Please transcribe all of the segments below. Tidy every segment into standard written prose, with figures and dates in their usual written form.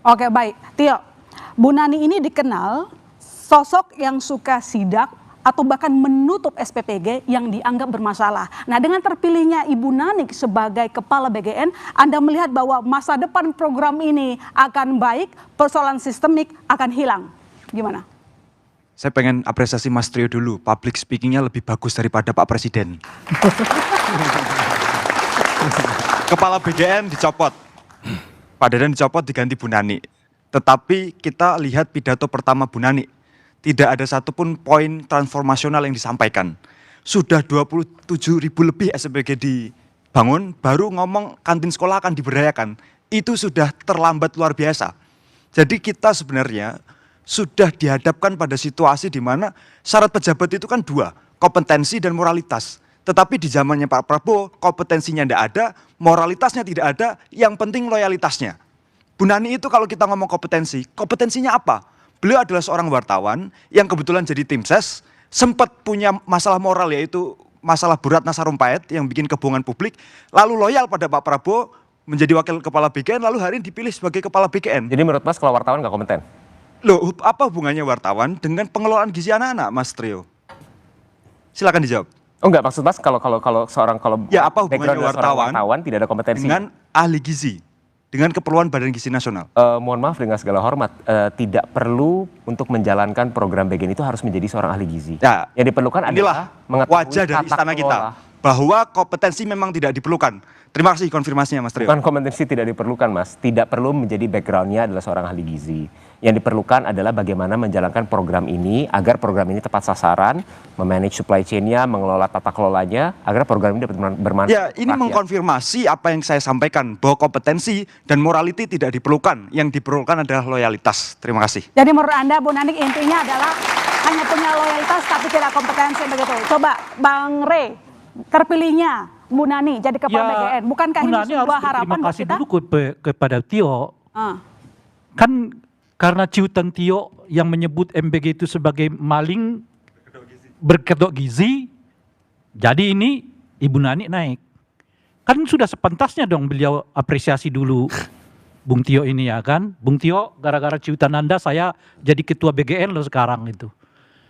Oke, baik. Tio, Bu Nani ini dikenal sosok yang suka sidak atau bahkan menutup SPPG yang dianggap bermasalah. Nah, dengan terpilihnya Ibu Nani sebagai Kepala BGN, Anda melihat bahwa masa depan program ini akan baik, persoalan sistemik akan hilang. Gimana? Saya pengen apresiasi Mas Trio dulu, public speakingnya lebih bagus daripada Pak Presiden. Kepala BGN dicopot, Pak Dadan dicopot diganti Bu Nani. Tetapi kita lihat pidato pertama Bu Nani, tidak ada satupun poin transformasional yang disampaikan. Sudah 27.000 lebih SPG dibangun, baru ngomong kantin sekolah akan diberdayakan. Itu sudah terlambat luar biasa. Jadi kita sebenarnya sudah dihadapkan pada situasi di mana syarat pejabat itu kan dua, kompetensi dan moralitas. Tetapi di zamannya Pak Prabowo, kompetensinya tidak ada, moralitasnya tidak ada, yang penting loyalitasnya. Bu Nani itu kalau kita ngomong kompetensi, kompetensinya apa? Beliau adalah seorang wartawan yang kebetulan jadi tim ses, sempat punya masalah moral yaitu masalah Bu Ratna Sarumpait yang bikin kebohongan publik, lalu loyal pada Pak Prabowo menjadi wakil kepala BGN, lalu hari ini dipilih sebagai kepala BGN. Jadi menurut Mas kalau wartawan nggak kompeten? Loh, apa hubungannya wartawan dengan pengelolaan gizi anak-anak, Mas Trio? Silakan dijawab. Oh enggak, maksud Mas kalau seorang ya, apa hubungannya wartawan tidak ada kompetensi dengan ahli gizi, dengan keperluan Badan Gizi Nasional? Mohon maaf dengan segala hormat, tidak perlu untuk menjalankan program BGN itu harus menjadi seorang ahli gizi. Ya, yang diperlukan adalah mengetahui wajah dari istana kita bahwa kompetensi memang tidak diperlukan. Terima kasih konfirmasinya, Mas Trio. Bukan kompetensi tidak diperlukan, Mas. Tidak perlu menjadi backgroundnya adalah seorang ahli gizi. Yang diperlukan adalah bagaimana menjalankan program ini agar program ini tepat sasaran, memanage supply chain-nya, mengelola tata kelolanya, agar program ini dapat bermanfaat. Ya, ini mengkonfirmasi apa yang saya sampaikan, bahwa kompetensi dan morality tidak diperlukan. Yang diperlukan adalah loyalitas. Terima kasih. Jadi menurut Anda, Bu Nani intinya adalah hanya punya loyalitas tapi tidak kompetensi begitu. Coba Bang Rey, terpilihnya Bu Nani jadi kepala BGN, bukankah ini sebuah harapan buat kita? Terima kasih dulu kepada Tio. Kan karena ciutan Tio yang menyebut MBG itu sebagai maling berkedok gizi, jadi ini Ibu Nani naik. Kan sudah sepantasnya dong beliau apresiasi dulu Bung Tio ini ya kan. Bung Tio, gara-gara ciutan Anda saya jadi ketua BGN loh sekarang itu.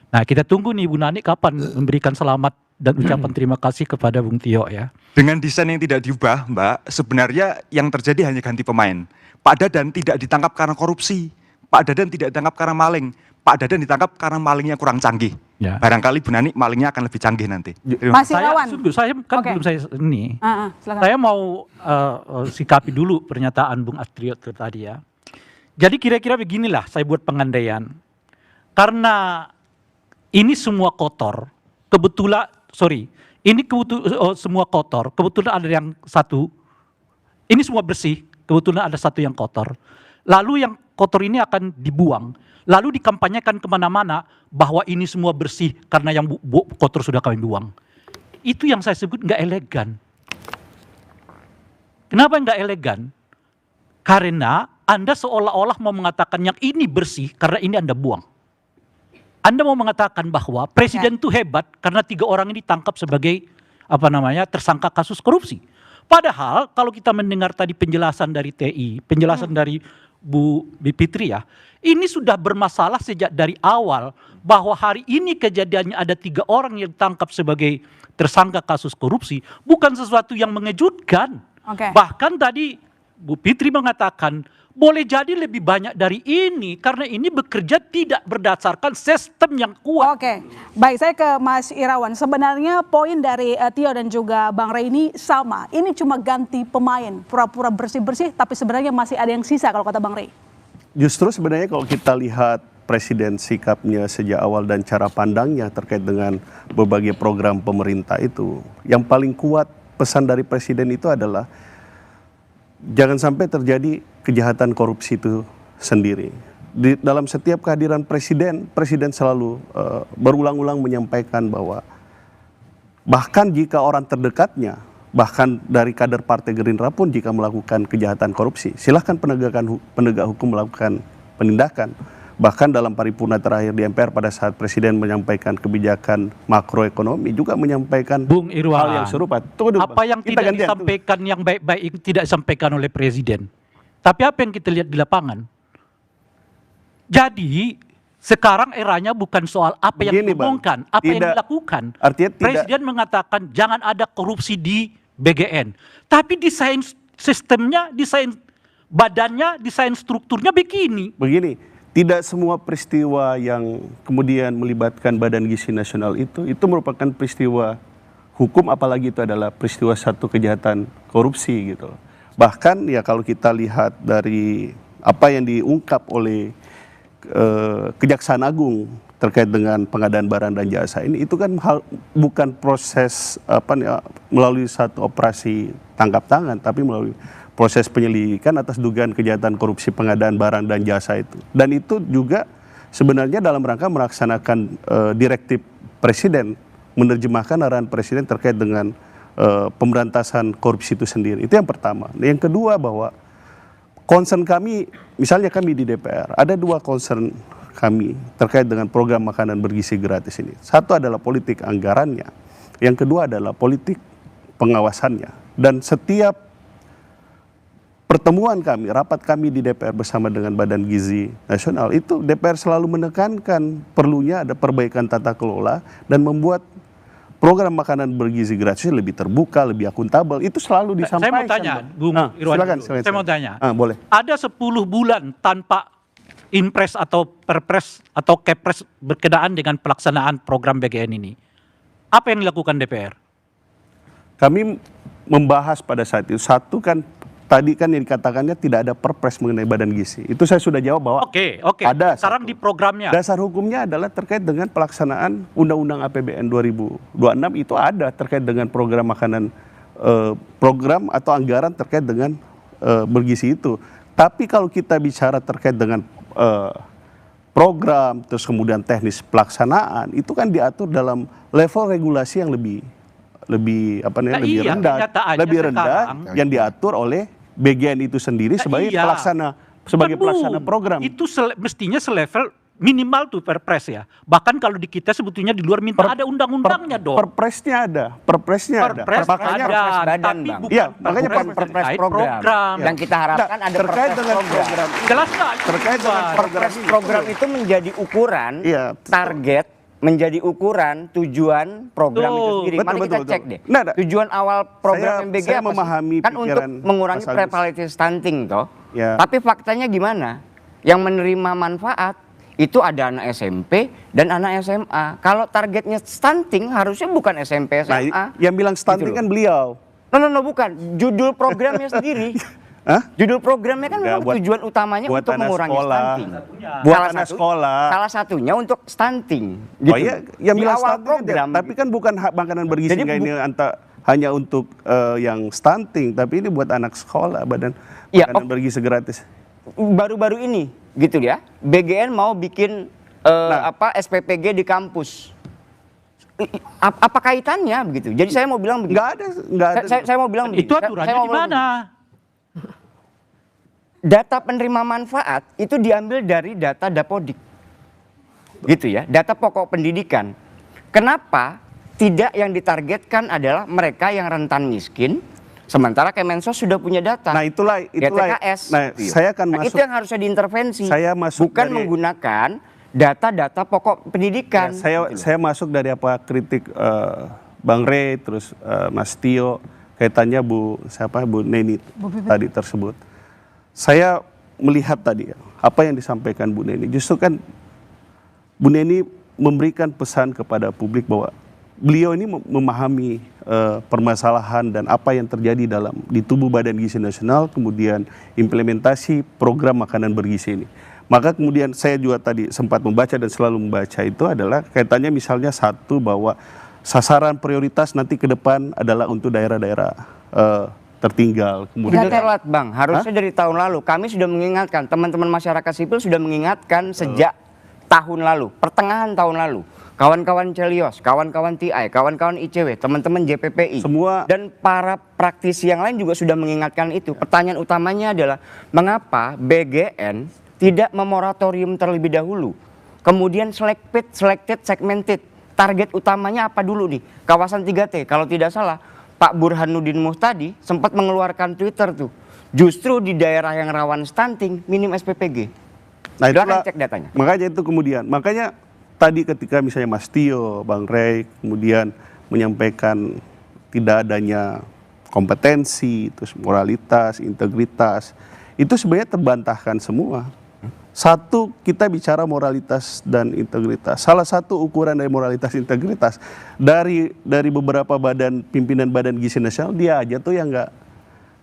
Nah, kita tunggu nih Ibu Nani kapan memberikan selamat dan ucapan terima kasih kepada Bung Tio ya. Dengan desain yang tidak diubah, Mbak, sebenarnya yang terjadi hanya ganti pemain. Pak Dadan tidak ditangkap karena korupsi. Pak Dadan tidak ditangkap karena maling. Pak Dadan ditangkap karena malingnya kurang canggih. Ya. Barangkali Bu Nani malingnya akan lebih canggih nanti. Saya kan belum saya ini. Saya mau sikapi dulu pernyataan Bung Astrio tadi ya. Jadi kira-kira beginilah saya buat pengandaian. Karena ini semua kotor. Semua kotor. Kebetulan ada yang satu. Ini semua bersih. Kebetulan ada satu yang kotor. Lalu yang kotor ini akan dibuang. Lalu dikampanyekan kemana-mana bahwa ini semua bersih karena yang kotor sudah kami buang. Itu yang saya sebut nggak elegan. Kenapa nggak elegan? Karena Anda seolah-olah mau mengatakan yang ini bersih karena ini Anda buang. Anda mau mengatakan bahwa presiden itu hebat karena 3 orang ini ditangkap sebagai tersangka kasus korupsi. Padahal kalau kita mendengar tadi penjelasan dari TI, penjelasan dari Bu Bipitri ya, ini sudah bermasalah sejak dari awal bahwa hari ini kejadiannya ada 3 orang yang ditangkap sebagai tersangka kasus korupsi bukan sesuatu yang mengejutkan. Bahkan tadi Bu Fitri mengatakan boleh jadi lebih banyak dari ini karena ini bekerja tidak berdasarkan sistem yang kuat. Baik, saya ke Mas Irawan. Sebenarnya poin dari Tio dan juga Bang Rey ini sama. Ini cuma ganti pemain, pura-pura bersih-bersih, tapi sebenarnya masih ada yang sisa kalau kata Bang Rey. Justru sebenarnya kalau kita lihat Presiden sikapnya sejak awal dan cara pandangnya terkait dengan berbagai program pemerintah itu, yang paling kuat pesan dari Presiden itu adalah jangan sampai terjadi kejahatan korupsi itu sendiri. Dalam setiap kehadiran Presiden selalu berulang-ulang menyampaikan bahwa bahkan jika orang terdekatnya, bahkan dari kader Partai Gerindra pun jika melakukan kejahatan korupsi, silahkan penegak hukum melakukan penindakan. Bahkan dalam paripurna terakhir di MPR pada saat Presiden menyampaikan kebijakan makroekonomi juga menyampaikan Bung Irwan, hal yang serupa. Apa yang tidak disampaikan yang baik-baik itu tidak disampaikan oleh Presiden. Tapi apa yang kita lihat di lapangan? Jadi sekarang eranya bukan soal apa yang Begini, Bang. diomongkan, apa yang Tidak- dilakukan. artinya tidak- Presiden mengatakan jangan ada korupsi di BGN. Tapi desain sistemnya, desain badannya, desain strukturnya begini. Begini, tidak semua peristiwa yang kemudian melibatkan Badan Gizi Nasional itu merupakan peristiwa hukum, apalagi itu adalah peristiwa satu kejahatan korupsi gitu. Bahkan ya kalau kita lihat dari apa yang diungkap oleh Kejaksaan Agung terkait dengan pengadaan barang dan jasa ini, itu kan bukan proses melalui satu operasi tangkap tangan, tapi melalui proses penyelidikan atas dugaan kejahatan korupsi pengadaan barang dan jasa itu. Dan itu juga sebenarnya dalam rangka melaksanakan direktif Presiden, menerjemahkan arahan Presiden terkait dengan pemberantasan korupsi itu sendiri. Itu yang pertama. Yang kedua, bahwa concern kami, misalnya kami di DPR, ada dua concern kami terkait dengan program makanan bergizi gratis ini. Satu adalah politik anggarannya, yang kedua adalah politik pengawasannya. Dan setiap pertemuan kami, rapat kami di DPR bersama dengan Badan Gizi Nasional, itu DPR selalu menekankan perlunya ada perbaikan tata kelola dan membuat program makanan bergizi gratis lebih terbuka, lebih akuntabel. Itu selalu Saya disampaikan. mau tanya, Bung Irwan. Silakan, dulu. Saya mau tanya. Boleh. Ada 10 bulan tanpa impres atau perpres atau kepres berkenaan dengan pelaksanaan program BGN ini. Apa yang dilakukan DPR? Kami membahas pada saat itu. Satu kan, tadi kan yang dikatakannya tidak ada perpres mengenai Badan Gizi. Itu saya sudah jawab bahwa Oke. ada Sekarang satu. di programnya. Dasar hukumnya adalah terkait dengan pelaksanaan Undang-Undang APBN 2026, itu ada terkait dengan program makanan, program atau anggaran terkait dengan bergizi itu. Tapi kalau kita bicara terkait dengan program, terus kemudian teknis pelaksanaan, itu kan diatur dalam level regulasi yang lebih lebih rendah, kenyataannya lebih rendah sekarang- yang diatur oleh BGN itu sendiri sebagai iya. pelaksana program. Itu mestinya selevel minimal tuh perpres ya. Bahkan kalau di kita sebetulnya di luar minta ada undang-undangnya dong. Perpresnya ada. Perpres Makanya ada, badan, tapi Bang. bukan Iya, makanya perpres terkait program. Yang kita harapkan ada terkait perpres dengan program. Jelas nggak? Terkait dengan Perpres program itu menjadi ukuran Iya. target, menjadi ukuran tujuan program itu Betul. sendiri. Betul, Mari kita betul, cek betul. deh. Nah, Tujuan awal program MBG saya apa sih? memahami Kan untuk pikiran mengurangi Mas Agus. prevaletive stunting toh. Ya. Tapi faktanya gimana? Yang menerima manfaat itu ada anak SMP dan anak SMA. Kalau targetnya stunting harusnya bukan SMP Nah, SMA. yang bilang stunting Gitu kan beliau. No, bukan. Judul programnya sendiri. Hah? Judul programnya kan Enggak, memang buat- tujuan utamanya buat untuk anak mengurangi sekolah. stunting. Buat anak sekolah. Salah satunya untuk stunting. Oh iya, yang Di bilang awal stunting program. tapi kan bukan hak makanan bergizi Jadi nggak ini hanya untuk yang stunting, tapi ini buat anak sekolah, badan Iya, makanan bergizi gratis. Baru-baru ini gitu ya. BGN mau bikin SPPG di kampus. Apa kaitannya begitu? Jadi saya mau bilang begini. Nggak ada. Saya mau bilang begini. Itu aturannya mau di bilang mana? data penerima manfaat itu diambil dari data Dapodik. Gitu ya, data pokok pendidikan. Kenapa tidak yang ditargetkan adalah mereka yang rentan miskin, sementara Kemensos sudah punya data. Nah, itulah GTKS. Nah, saya akan Nah, masuk. itu yang harusnya diintervensi. Saya masuk bukan dari- menggunakan data-data pokok pendidikan. Ya, saya masuk dari apa kritik Bang Rey, terus Mas Tio, kaitannya Bu Neni tadi tersebut. Saya melihat tadi apa yang disampaikan Bu Neni. Justru kan Bu Neni memberikan pesan kepada publik bahwa beliau ini memahami permasalahan dan apa yang terjadi di tubuh Badan Gizi Nasional, kemudian implementasi program makanan bergizi ini. Maka kemudian saya juga tadi sempat membaca dan selalu membaca itu adalah kaitannya misalnya satu bahwa sasaran prioritas nanti ke depan adalah untuk daerah-daerah tertinggal. Udah Kemudian telat Bang, harusnya dari tahun lalu. Kami sudah mengingatkan, teman-teman masyarakat sipil sudah mengingatkan sejak tahun lalu, pertengahan tahun lalu. Kawan-kawan Celios, kawan-kawan TI, kawan-kawan ICW, teman-teman JPPI, Semua- dan para praktisi yang lain juga sudah mengingatkan itu. Pertanyaan utamanya adalah, mengapa BGN tidak memoratorium terlebih dahulu? Kemudian selected, segmented. Target utamanya apa dulu nih? Kawasan 3T, kalau tidak salah, Pak Burhanuddin Muhtadi sempat mengeluarkan Twitter tuh. Justru di daerah yang rawan stunting, minim SPPG. Nah, Silakan itulah, cek datanya. makanya itu kemudian, makanya tadi ketika misalnya Mas Tio, Bang Rey kemudian menyampaikan tidak adanya kompetensi, terus moralitas, integritas, itu sebenarnya terbantahkan semua. Satu, kita bicara moralitas dan integritas. Salah satu ukuran dari moralitas integritas dari beberapa pimpinan badan gizi nasional, dia aja tuh yang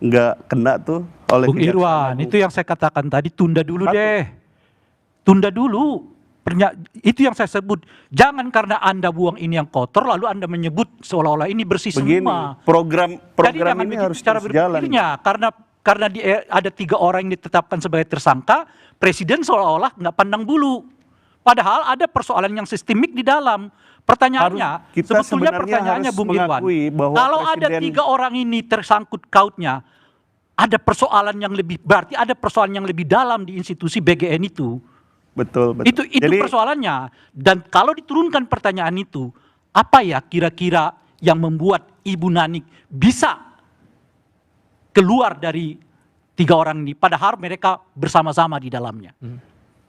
nggak kena tuh oleh Bung Irwan, itu yang saya katakan tadi, tunda dulu deh. Tunda dulu. Itu yang saya sebut. Jangan karena Anda buang ini yang kotor, lalu Anda menyebut seolah-olah ini bersih begini, semua. program Jadi jangan ini begitu harus cara terus jalan. berpikirnya. Karena ada 3 orang yang ditetapkan sebagai tersangka, Presiden seolah-olah nggak pandang bulu. Padahal ada persoalan yang sistemik di dalam. Pertanyaannya, Kita sebetulnya sebenarnya pertanyaannya harus Bung Irwan, mengakui bahwa kalau ada Presiden- 3 orang ini tersangkut kautnya, ada persoalan yang berarti ada persoalan yang lebih dalam di institusi BGN itu. Betul. Itu Jadi, persoalannya. Dan kalau diturunkan pertanyaan itu, apa ya kira-kira yang membuat Ibu Nanik bisa keluar dari 3 orang ini, padahal mereka bersama-sama di dalamnya.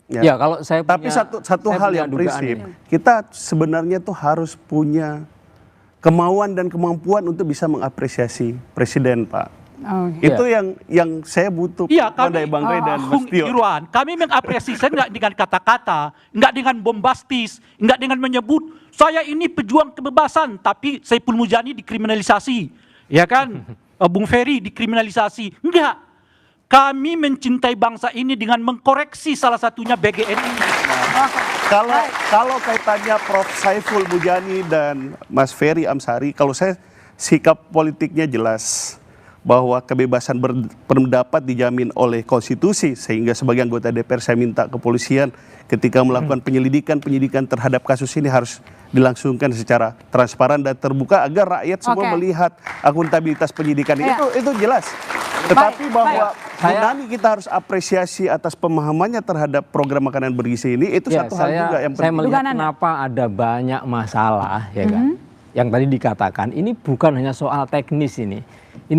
Ya, kalau saya tapi punya, satu saya hal punya yang dugaan prinsip, ini. kita sebenarnya tuh harus punya kemauan dan kemampuan untuk bisa mengapresiasi Presiden, Pak. Oh, Itu yang saya butuh Iya, dari kami, Bang Rey dan Mas Bung Tio. Irwan, kami mengapresiasi nggak dengan kata-kata, nggak dengan bombastis, nggak dengan menyebut saya ini pejuang kebebasan, tapi Saiful Mujani dikriminalisasi, ya kan? Bung Ferry dikriminalisasi, enggak. Kami mencintai bangsa ini dengan mengkoreksi salah satunya BGN ini. Kalau kaitannya Prof. Saiful Mujani dan Mas Ferry Amsari, kalau saya sikap politiknya jelas bahwa kebebasan berpendapat dijamin oleh konstitusi, sehingga sebagai anggota DPR saya minta kepolisian ketika melakukan penyidikan terhadap kasus ini harus dilangsungkan secara transparan dan terbuka agar rakyat semua melihat akuntabilitas penyidikan itu jelas. Tetapi bahwa Bu Nani kita harus apresiasi atas pemahamannya terhadap program makanan bergizi ini, itu satu hal juga yang saya penting. melihat kenapa ada banyak masalah, ya kan? Yang tadi dikatakan ini bukan hanya soal teknis ini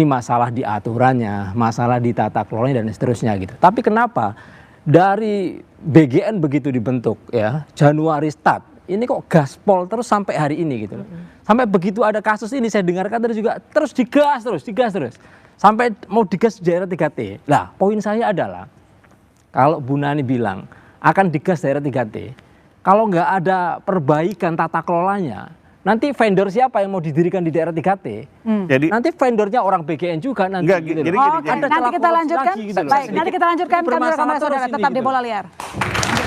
masalah di aturannya, masalah di tata kelolanya dan seterusnya gitu. Tapi kenapa dari BGN begitu dibentuk ya, Januari start, ini kok gaspol terus sampai hari ini gitu. Sampai begitu ada kasus ini saya dengarkan tadi juga terus digas terus. Sampai mau digas daerah 3T. Nah, poin saya adalah kalau Bu Nani bilang akan digas daerah 3T, kalau nggak ada perbaikan tata kelolanya, nanti vendor siapa yang mau didirikan di daerah 3T? Jadi Nanti vendornya orang BGN juga nanti. Enggak, gitu jadi loh. gini, Oke, Ada nanti celah kita korupsi lanjutkan. lagi gitu loh. Baik, nanti kita lanjutkan. Kami Bermasalah akan terus saudara ini tetap di gitu. Bola Liar.